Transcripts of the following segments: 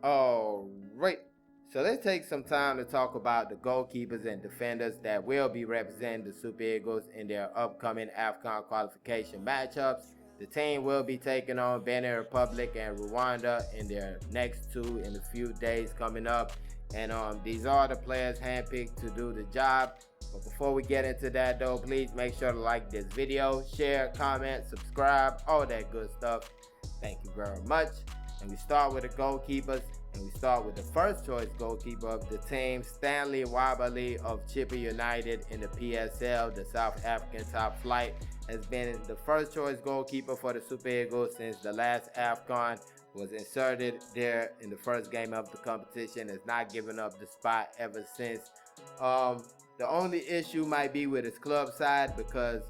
Alright, so let's take some time to talk about the goalkeepers and defenders that will be representing the Super Eagles in their upcoming AFCON qualification matchups. The team will be taking on Benin Republic and Rwanda in their next two in a few days coming up. And these are the players handpicked to do the job. But before we get into that though, please make sure to like this video, share, comment, subscribe, all that good stuff. Thank you very much. And we start with the goalkeepers, and we start with the first choice goalkeeper of the team, Stanley Wabali of Chippa United in the PSL, the South African top flight, has been the first choice goalkeeper for the Super Eagles since the last AFCON, was inserted there in the first game of the competition, has not given up the spot ever since. The only issue might be with his club side because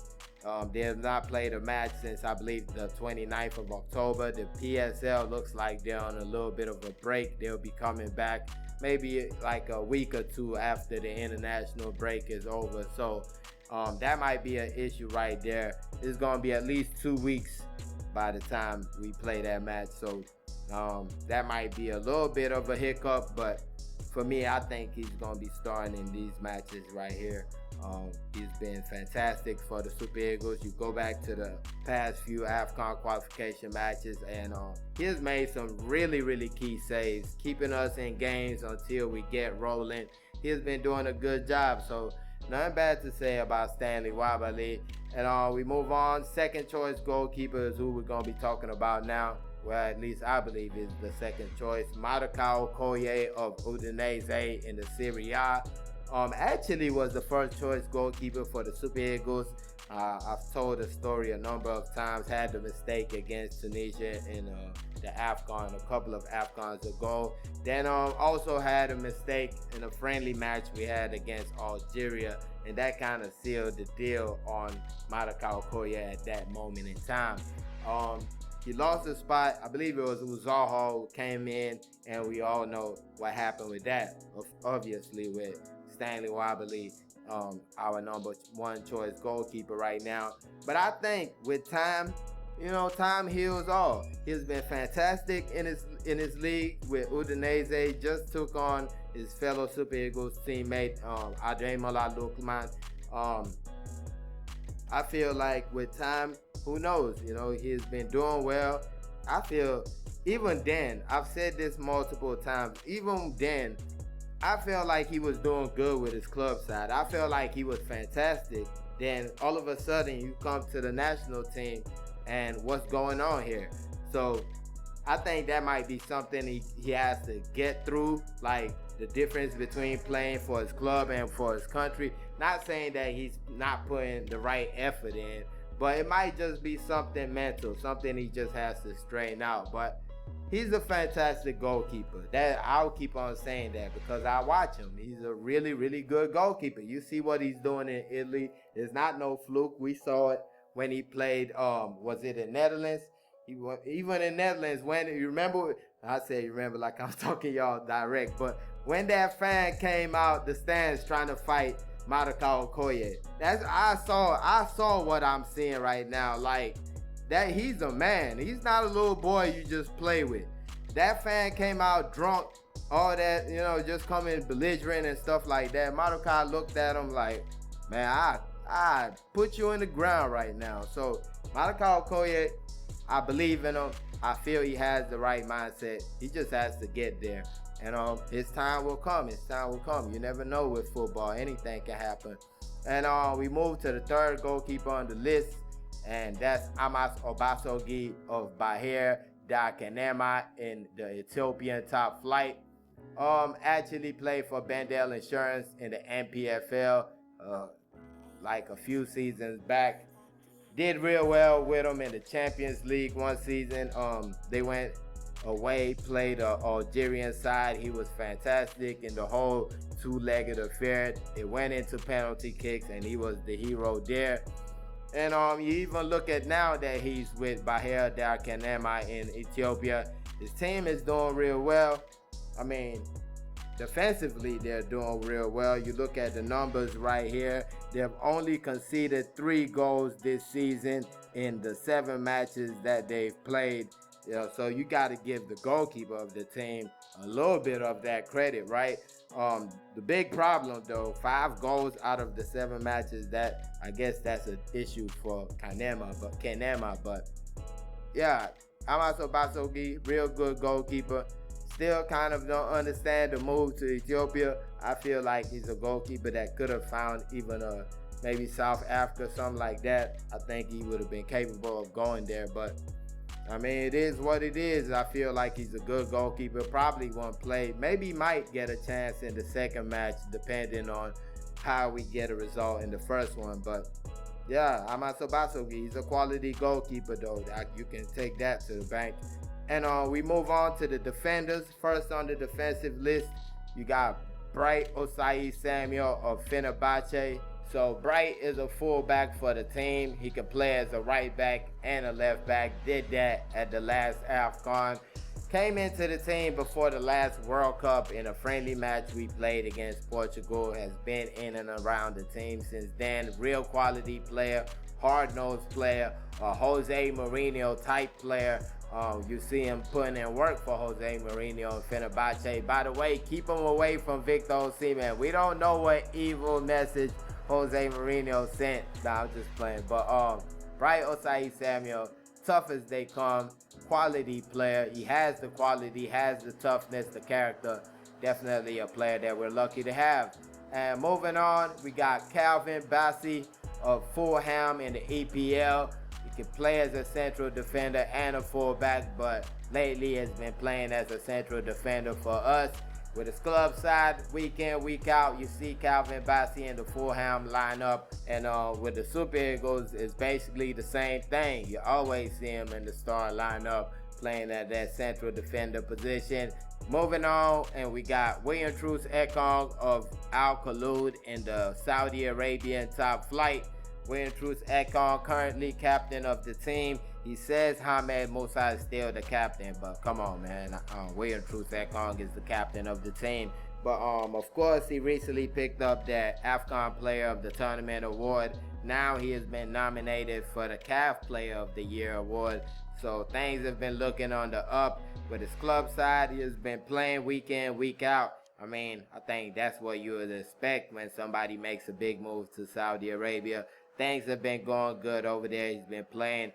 they have not played a match since I believe the 29th of October. The PSL looks like they're on a little bit of a break. They'll be coming back maybe like a week or two after the international break is over. So that might be an issue right there. It's going to be at least 2 weeks by the time we play that match. So that might be a little bit of a hiccup, but for me, I think he's going to be starting in these matches right here. He's been fantastic for the Super Eagles. You go back to the past few AFCON qualification matches, and he has made some really key saves, keeping us in games until we get rolling. He has been doing a good job, so nothing bad to say about Stanley Wabali. And we move on. Second choice goalkeeper is who we're going to be talking about now. Well, at least I believe is the second choice. Maracao Okoye of Udinese in the Serie A. Actually was the first choice goalkeeper for the Super Eagles. I've told the story a number of times. Had the mistake against Tunisia in the AFCON a couple of AFCONs ago. Then also had a mistake in a friendly match we had against Algeria, and that kind of sealed the deal on Maracao Okoye at that moment in time. He lost his spot. I believe it was Uzaho who came in, and we all know what happened with that. Obviously, with Stanley Wabali, our number one choice goalkeeper right now. But I think with time, time heals all. He's been fantastic in his league with Udinese. Just took on his fellow Super Eagles teammate, Ademola Lookman. I feel like with time, who knows? He's been doing well. I feel even then, I've said this multiple times, even then, I felt like he was doing good with his club side. I felt like he was fantastic. Then all of a sudden you come to the national team and what's going on here? So I think that might be something he has to get through, like the difference between playing for his club and for his country. Not saying that he's not putting the right effort in, but it might just be something mental, something he just has to straighten out. But he's a fantastic goalkeeper. That I'll keep on saying that because I watch him. He's a really good goalkeeper. You see what he's doing in Italy. It's not no fluke. We saw it when he played. Was it in Netherlands? Even in Netherlands, when you remember, I say you remember like I'm talking y'all direct, but when that fan came out the stands trying to fight Maracao Okoye, I saw what I'm seeing right now. Like that, he's a man. He's not a little boy you just play with. That fan came out drunk, all that, just coming belligerent and stuff like that. Maracao looked at him like, man, I put you in the ground right now. So Maracao Okoye, I believe in him. I feel he has the right mindset. He just has to get there. And his time will come. His time will come. You never know with football. Anything can happen. And we move to the third goalkeeper on the list, and that's Amos Obasogie of Bahir Dar Kanema in the Ethiopian top flight. Actually played for Bendel Insurance in the NPFL like a few seasons back. Did real well with them in the Champions League one season. They went away, played the Algerian side. He was fantastic in the whole two-legged affair. It went into penalty kicks, and he was the hero there. And you even look at now that he's with Bahir Dar Kanema in Ethiopia. His team is doing real well. I mean, defensively, they're doing real well. You look at the numbers right here. They've only conceded 3 goals this season in the 7 matches that they've played. So you got to give the goalkeeper of the team a little bit of that credit, right? The big problem though, 5 goals out of the 7 matches, that I guess that's an issue for Kenema, but yeah, Amaso Basogi, real good goalkeeper. Still kind of don't understand the move to Ethiopia. I feel like he's a goalkeeper that could have found even maybe South Africa, something like that. I think he would have been capable of going there, but I mean, it is what it is. I feel like he's a good goalkeeper. Probably won't play. Maybe might get a chance in the second match, depending on how we get a result in the first one. But yeah, Amaso Basogi, he's a quality goalkeeper, though. You can take that to the bank. And we move on to the defenders. First on the defensive list, you got Bright Osai Samuel of Fenerbahce. So Bright is a fullback for the team. He can play as a right back and a left back. Did that at the last AFCON. Came into the team before the last World Cup in a friendly match we played against Portugal. Has been in and around the team since then. Real quality player, hard-nosed player, a Jose Mourinho type player. You see him putting in work for Jose Mourinho and Fenerbahce. By the way, keep him away from Victor Osimhen. We don't know what evil message Jose Mourinho sent. Nah, I'm just playing. But Bright Osai Samuel, tough as they come, quality player. He has the quality, has the toughness, the character. Definitely a player that we're lucky to have. And moving on, we got Calvin Bassey of Fulham in the EPL. He can play as a central defender and a fullback, but lately has been playing as a central defender for us. With his club side, week in, week out, you see Calvin Bassey in the Fulham lineup. And with the Super Eagles, it's basically the same thing. You always see him in the star lineup playing at that central defender position. Moving on, and we got William Truce Ekong of Al Khaloud in the Saudi Arabian top flight. William Truce Ekong, currently captain of the team. He says Hamed Musa is still the captain, but come on, man. William Truce Ekong is the captain of the team. But of course, he recently picked up that AFCON Player of the Tournament award. Now he has been nominated for the CAF Player of the Year award. So things have been looking on the up. With his club side, he has been playing week in, week out. I mean, I think that's what you would expect when somebody makes a big move to Saudi Arabia. Things have been going good over there. He's been playing.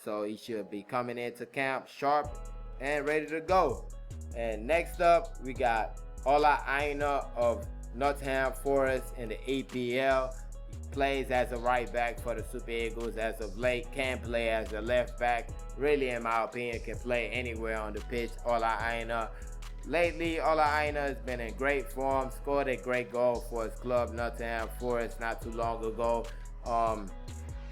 So he should be coming into camp sharp and ready to go. And next up, we got Ola Aina of Nottingham Forest in the EPL. He plays as a right back for the Super Eagles as of late. Can play as a left back. Really, in my opinion, can play anywhere on the pitch. Ola Aina. Lately, Ola Aina has been in great form. Scored a great goal for his club, Nottingham Forest, not too long ago.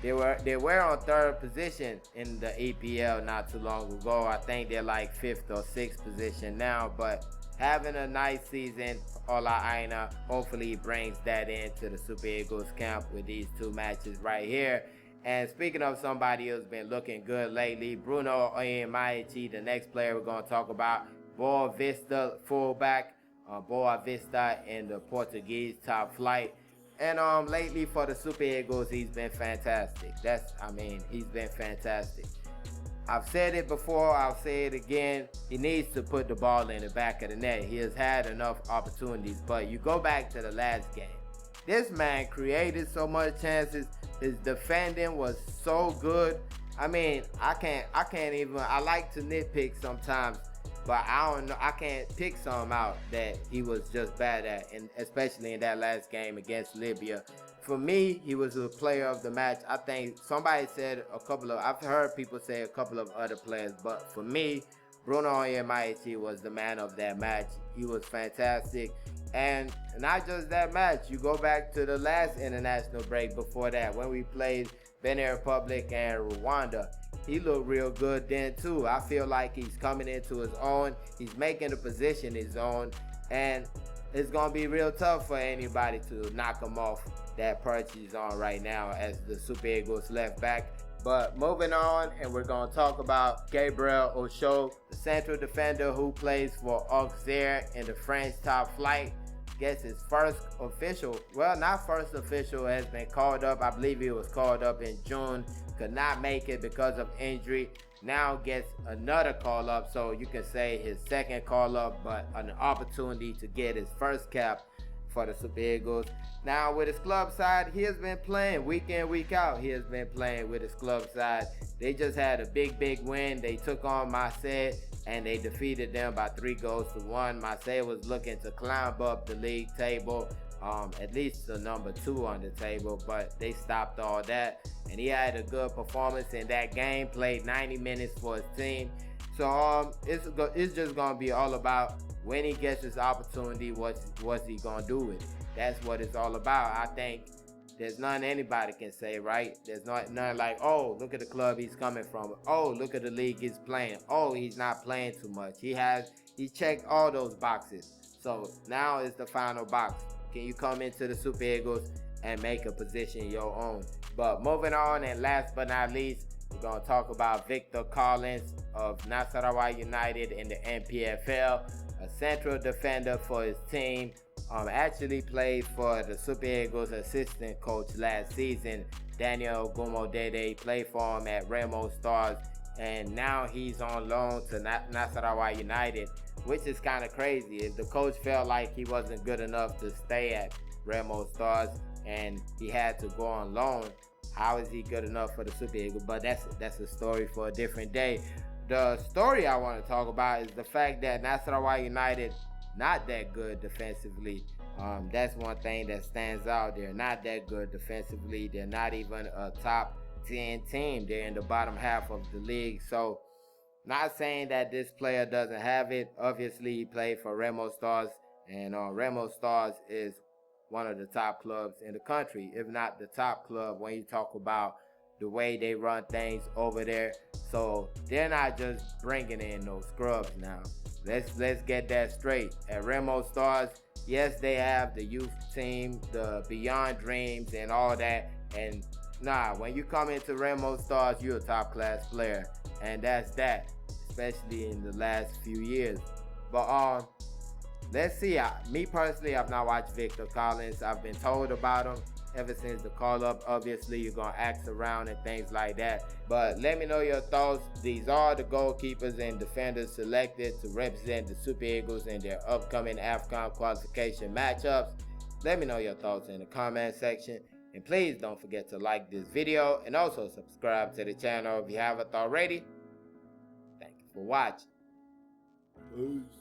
They were on 3rd position in the EPL not too long ago. I think they're like 5th or 6th position now, but having a nice season, Ola Aina. Hopefully he brings that into the Super Eagles camp with these 2 matches right here. And speaking of somebody who's been looking good lately, Bruno Oyemaichi, the next player we're going to talk about, Boa Vista fullback, Boa Vista in the Portuguese top flight. And lately for the Super Eagles, he's been fantastic. He's been fantastic. I've said it before, I'll say it again. He needs to put the ball in the back of the net. He has had enough opportunities, but you go back to the last game. This man created so much chances. His defending was so good. I mean, I like to nitpick sometimes, but I don't know. I can't pick some out that he was just bad at, and especially in that last game against Libya. For me, he was a player of the match. I think somebody said I've heard people say a couple of other players, but for me, Bruno Oyemaichi was the man of that match. He was fantastic. And not just that match, you go back to the last international break before that when we played Benin Republic and Rwanda. He looked real good then too. I feel like he's coming into his own. He's making the position his own. And it's going to be real tough for anybody to knock him off that perch he's on right now as the Super Eagles left back. But moving on, and we're going to talk about Gabriel Ocho, the central defender who plays for Auxerre in the French top flight. Guess his first official, has been called up. I believe he was called up in June. Could not make it because of injury. now gets another call up, so you can say his second call up, but an opportunity to get his first cap for the Super Eagles. Now with his club side, he has been playing week in, week out. He has been playing with his club side. They just had a big win. They took on Marseille and they defeated them by 3-1. Marseille was looking to climb up the league table, at least the number 2 on the table, but they stopped all that. And he had a good performance in that game, played 90 minutes for his team. So it's just going to be all about when he gets his opportunity, what's he going to do with it. That's what it's all about. I think there's nothing anybody can say, right? There's nothing like, oh, look at the club he's coming from. Oh, look at the league he's playing. Oh, he's not playing too much. He checked all those boxes. So now is the final box. Can you come into the Super Eagles and make a position your own? But moving on, and last but not least, we're going to talk about Victor Collins of Naija United in the NPFL, a central defender for his team. Actually played for the Super Eagles assistant coach last season, Daniel Gumodede. Played for him at Remo Stars, and now he's on loan to Naija United, which is kind of crazy. If the coach felt like he wasn't good enough to stay at Remo Stars and he had to go on loan, how is he good enough for the Super Eagles? But that's a story for a different day. The story I want to talk about is the fact that Naija United not that good defensively. That's one thing that stands out. They're not that good defensively. They're not even a top 10 team. They're in the bottom half of the league. So, not saying that this player doesn't have it. Obviously, he played for Remo Stars, and Remo Stars is one of the top clubs in the country, if not the top club when you talk about the way they run things over there. So they're not just bringing in no scrubs now. Let's get that straight. At Remo Stars, yes, they have the youth team, the Beyond Dreams and all that. And when you come into Remo Stars, you're a top class player. And that's that, especially in the last few years. But let's see. Me personally, I've not watched Victor Collins. I've been told about him ever since the call up. Obviously, you're going to ask around and things like that. But let me know your thoughts. These are the goalkeepers and defenders selected to represent the Super Eagles in their upcoming AFCON qualification matchups. Let me know your thoughts in the comment section. And please don't forget to like this video and also subscribe to the channel if you haven't already. Thank you for watching. Peace.